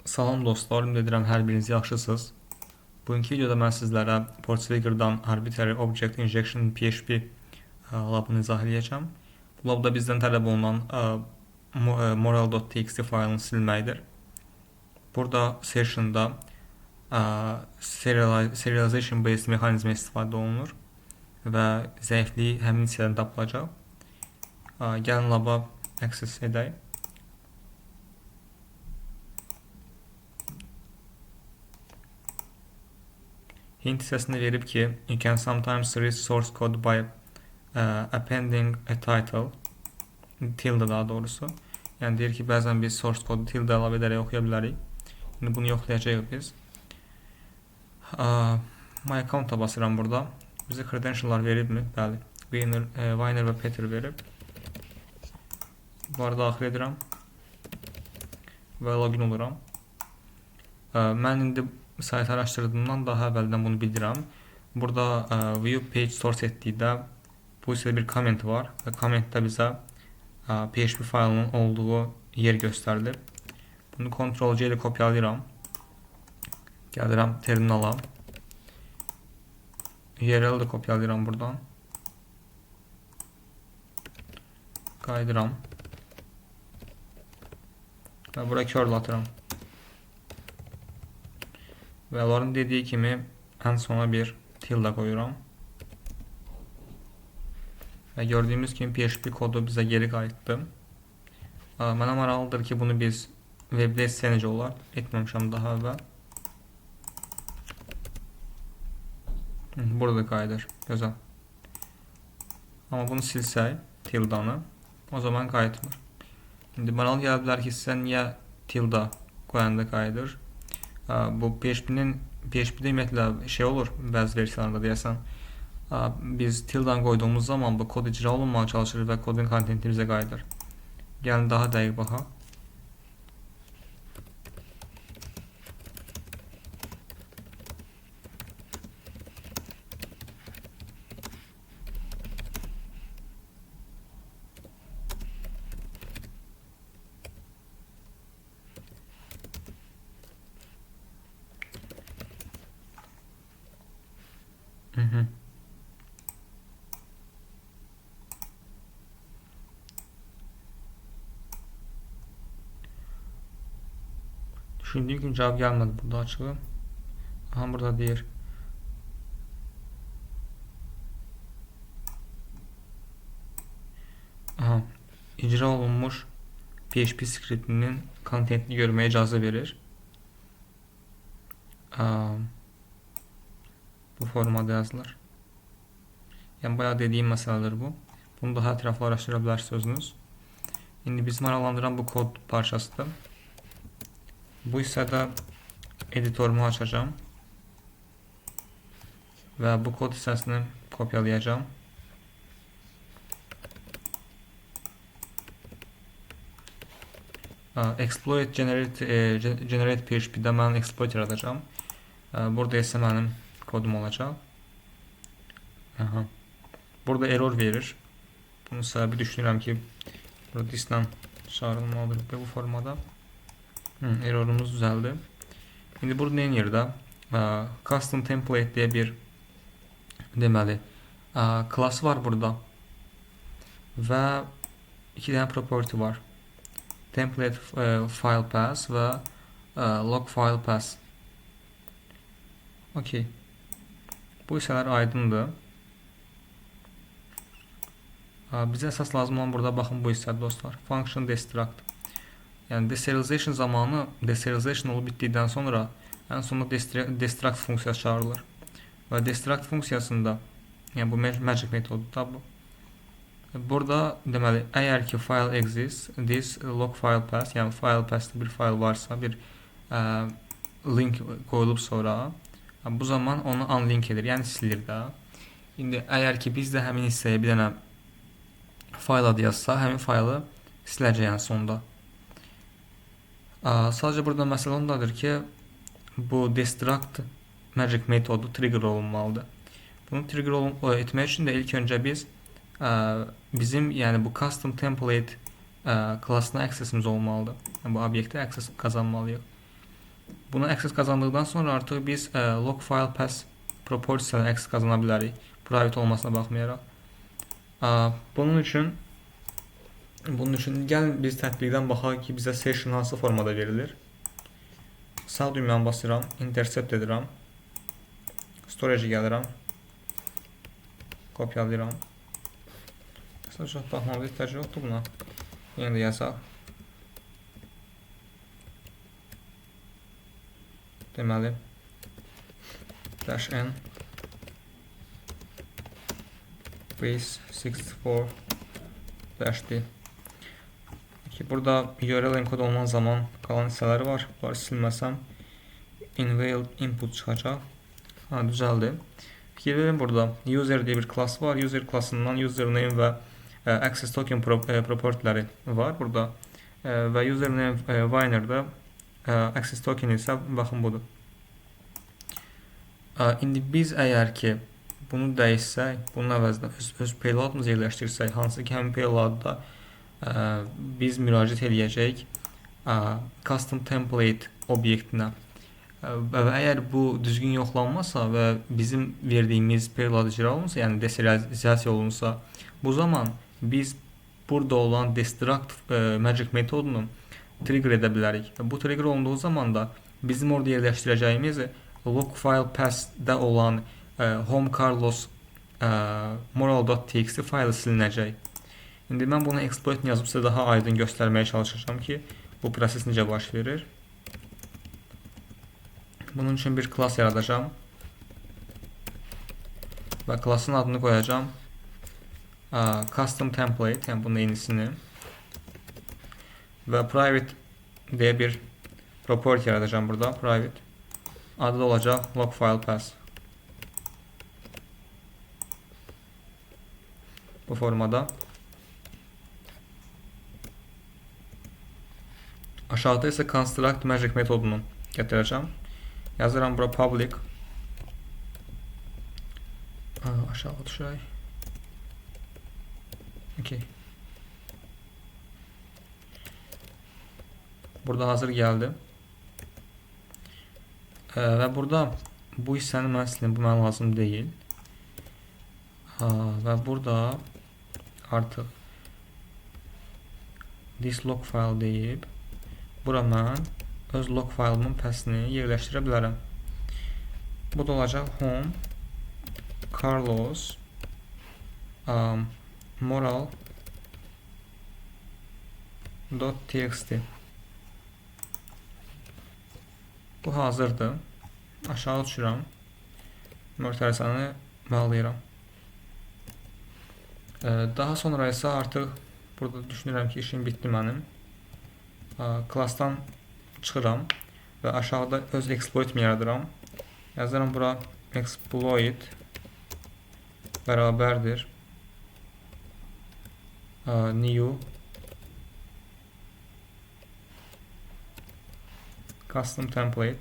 Salam dostlar, ümid edirəm hər biriniz yaxşısınız. Bugünkü videoda mən sizlərə Portfigure-dan Arbitrary Object Injection PHP labını izah edəcəm. Bu labda bizdən tələb olunan moral.txt faylını silməkdir. Burada session'da serialization based mexanizmə istifadə olunur və zəifliyi həmin hissədən tapılacaq. Gəlin laba access edək. Hint hissəsində verib ki, you can sometimes read source code by appending a title, tilde daha doğrusu. Yəni deyir ki, bəzən biz source kodu tilde əlavə edərək oxuya bilərik. İndi bunu yoxlayacağıq biz. My account-a basıram burada. Bizə credential'lar veribmi? Bəli. Vayner və Peter verib. Bunları daxil edirəm və login oluram. Mən indi sayt araşdırdığımdan daha əvvəldən bunu bildirəm. Burada view page source etdikdə bu hissədə bir comment var və commentdə bizə PHP faylının olduğu yer göstərilir. Bunu Ctrl+C ilə kopyalayıram. Gəlirəm terminala. URL-i də kopyalayıram buradan. Qayıdıram. Və bura curl atıram. Və onların dediyi kimi ən sona bir tilde qoyuram. Və gördüyümüz kimi PHP kodu bizə geri qayıtdı. Mənə maraqlıdır ki, bunu biz webdə etsə necə olar? Etməmişəm daha əvvəl. Burada qayıdır. Gözəl. Amma bunu silsək, tildanı, o zaman qayıtmır. İndi maraqlı gələ bilər ki, sizə niyə tilda qoyanda qayıdır? Bu PHP'də ümumiyyətlə şey olur, bəzi versiyalarında deyəsən. Biz tildan qoyduğumuz zaman bu kod icra olunmaya çalışır və kodun kontenti bizə qayıdır. Gəlin daha dəqiq baxaq. Düşündüğüm gün cevap gelmedi burada açığı. Aha burada deyir. Aha, icra olunmuş PHP skriptinin kontentini görmeye icazə verir. Bu formada yazılır. Yəni bayağı dediyim məsələdir bu. Bunu daha ətraflı araşdıra bilərsiniz özünüz. İndi bizi maraqlandıran bu kod parçasıdır. Bu hissədə editorumu açacağım və bu kod hissəsini kopyalayacağım. Exploit generate PHP'də mən exploit yaradacağım. Burada isə mənim kodum olacaq. Burada error verir. Bunun səbəbi düşünürəm ki, burada disdən çağırılmalıdır bu formada. Errorumuz düzəldi. İndi burada neyin yerdə? Custom template deyə bir deməli class var burada. Və iki dənə property var. Template file pass və log file pass. Okay. Bu hissələr aydındır. Bizə əsas lazım olan burada baxın bu hissədir dostlar. Function destruct. Yəni deserialization zamanı deserialization olub bitdikdən sonra ən sonunda destruct funksiyası çağırılır. Və destruct funksiyasında yəni bu magic metodudur da bu. Burada deməli əgər ki file exists, this log file pass, yəni file pass'da bir fayl varsa, bir link qoyulub sonra bu zaman onu unlink edir, yəni silir də. İndi əgər ki biz də həmin hissəyə bir dənə fayl adı yazsa, həmin faylı siləcək yəni sonda. Sadəcə burada məsələ ondadır ki, bu destruct magic metodu trigger olunmalıdır. Bunu trigger etmək üçün də ilk öncə biz bizim yəni bu custom template klassına accessimiz olmalıdır. Yəni bu obyektə access qazanmalıyıq. Buna access kazandıktan sonra artık biz log file path properties'e access kazana bilərik. Private olmasına baxmayaraq. Bunun üçün gəlin biz tətbiqdən baxaq ki, bizə session hansı formada verilir. Sağ düyməni basıram, intercept edirəm. Storage-ə gəlirəm. Kopyalayıram. Çox baxmalı ehtiyac yoxdur buna. Yenə də yazaq. Deməli -n base 64-d. Burada URL enkod olunan zaman qalan hissələri var. Bunları silməsəm invalid input çıxacaq. Düzəldi. Fikir verin, burada user diye bir class var. User klasından username və access token propertiləri var burada. Və username Winer-də access token isə baxın budur. İndi biz əgər ki bunu dəyişsək, bunun əvəzinə öz payloadımızı yerləşdirsək, hansı ki həmin payloadda biz müraciət edəcəyik custom template obyektinə. Və əgər bu düzgün yoxlanmasa və bizim verdiyimiz payload icra olunsa, yəni deserializasiya olunsa, bu zaman biz burada olan destruct magic metodunu trigger edə bilərik. Bu trigger olunduğu zaman da bizim orada yerləşdirəcəyimiz log file path'də olan home carlos moral.txt faylı silinəcək. İndi mən bunu exploit yazıb sizə daha aydın göstərməyə çalışacağım ki, bu proses necə baş verir. Bunun üçün bir class yaradacağım və classın adını qoyacağım custom template, yəni bunun yenisini, və private deyə bir property yaradacağım burada. Private adı da olacaq log file path. Bu formada. Aşağıda isə construct magic metodunu gətirəcəm. Yazıram bura public. Aşağı düşək. Okay. Burada hazır gəldi. Və burada bu hissəni mən silim, bu mənə lazım deyil. Və burada artıq this log file deyib, bura mən öz log faylımın path'ini yerləşdirə bilərəm. Bu da olacaq home carlos moral.txt. Bu hazırdır. Aşağı düşürəm. Möhtərizəni bağlayıram. Daha sonra isə artıq burada düşünürəm ki, işim bitdi mənim. Class'dan çıxıram və aşağıda öz exploit'imi yaradıram. Yazıram bura exploit bərabərdir new custom template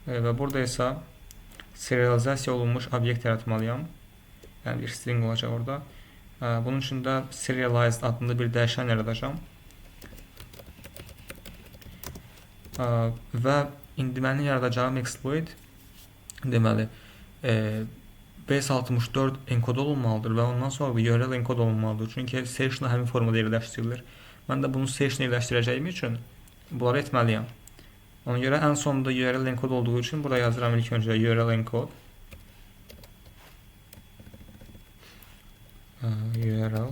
və burada isə serializasiya olunmuş obyekt yaratmalıyam. Yəni bir string olacaq orada. Bunun üçün də serialized adında bir dəyişən yaradacağam. Və indi mənim yaradacağım exploit deməli base64 enkod olunmalıdır və ondan sonra da URL enkod olunmalıdır. Çünki session həmin formada yerləşdirilir. Mən də bunu session yerləşdirəcəyim üçün bunları etməliyəm. Ona görə ən sonunda URL enkod olduğu üçün burada yazıram ilk öncə URL enkod. URL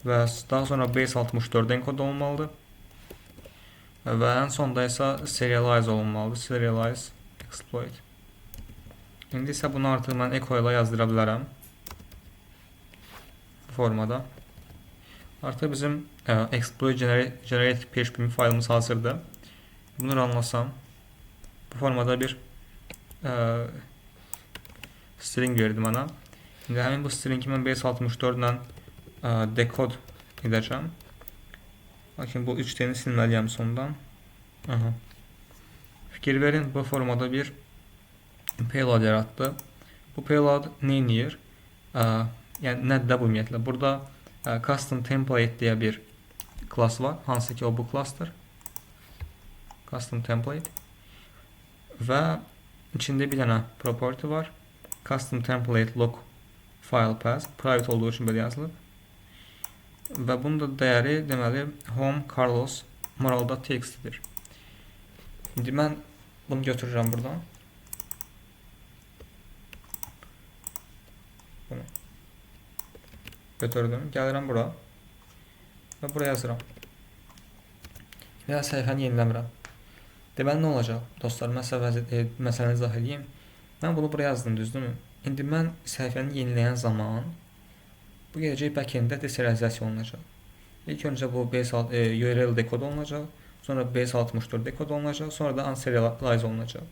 və daha sonra base64 enkod olunmalıdır. Və ən sonda isə serialize olunmalıdır. Serialize exploit. İndi isə bunu artıq mən echo ilə yazdıra bilərəm. Bu formada. Artıq bizim exploit generate PHP faylımız hazırdır. Bunu runlasam bu formada bir string verdi mənə. İndi həmin bu stringi mən base64 ilə decode edəcəm. Lakin bu 3T'ni silməliyəm sondan. Fikir verin, bu formada bir payload yarattı. Bu payload nə edir? Yəni nədir bu ümumiyyətlə? Burada custom template deyə bir class var, hansı ki o bu classdır. Custom template və içində bir dənə property var. Custom template log file path private olduğu üçün belə yazılıb. Və bunun da dəyəri deməli home Carlos moral.txt-dir. İndi mən bunu götürürəm buradan. Bunu götürdüm. Gəlirəm bura və buraya yazıram. Və səhifəni yeniləmirəm. Deməli nə olacaq? Dostlar, məsələni izah edeyim. Mən bunu buraya yazdım, düzdürmü? İndi mən səhifəni yeniləyən zaman bu gələcək backenddə deserializasiya olunacaq. İlk öncə bu URL dekod olunacaq, sonra base64 dekod olunacaq, sonra da unserialize olunacaq.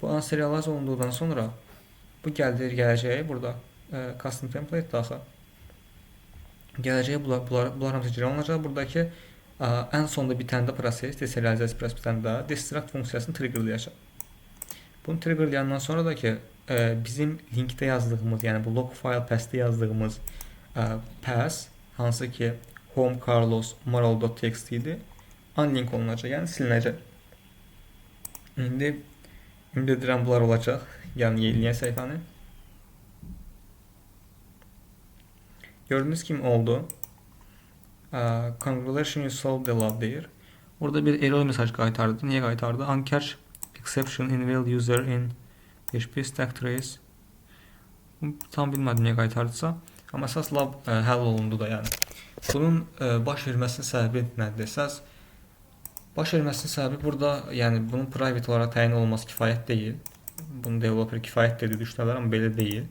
Bu unserialize olunduqdan sonra bu gələcəyi burada custom template daxil. Gələcəyə bunlar hamısı girə olunacaq. Buradakı ən sonda bitəndə proses, deserializasiya prosesi bitəndə destruct funksiyasını triggerlayacaq. Bunu triggerlayandan sonra da ki bizim linkdə yazdığımız, yəni bu log file path'də yazdığımız path, hansı ki home Carlos moral.txt idi, unlink olunacaq, yəni silinəcək. İndi deyirəm bunlar olacaq. Yəni yeniləyən səhifəni. Gördüğünüz kimi oldu. Congratulations, you solved the log deyir. Burada bir error mesaj qaytardı. Niyə qaytardı? Uncatch exception invalid user in PHP stack trace. Tam bilmədim niyə qaytardısa. Amma əsas log həll olundu da yəni. Bunun baş verməsinin səbəbi nədir desəz? Baş verməsinin səbəbi burada, yəni bunun private olaraq təyin olunması kifayət deyil. Bunu developer kifayət dedi düşünürlər, amma belə deyil.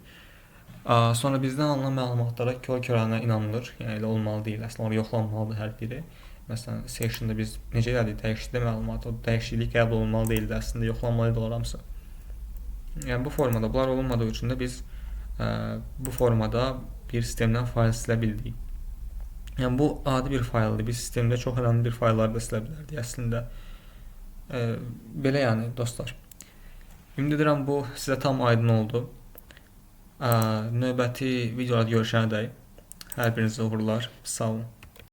Sonra bizdən alınan məlumatlara kör-körənə inanılır. Yəni elə olmalı deyil. Əslində orada yoxlanmalıdır hər biri. Məsələn, sectionda biz necə elədik? Dəyişiklikdə məlumat, o dəyişiklik qəbul olunmalı deyildi. Əslində yoxlanmalıydı onlar hamısı. Yəni bu formada bunlar olunmadığı üçün də biz bu formada bir sistemdən fayl silə bildik. Yəni bu adi bir fayldır. Biz sistemdə çox önəmli bir faylları da silə bilərdik əslində. Belə yəni dostlar. Ümid edirəm bu sizə tam aydın oldu. Növbəti videolarda görüşənədək hər birinizə uğurlar. Sağ olun.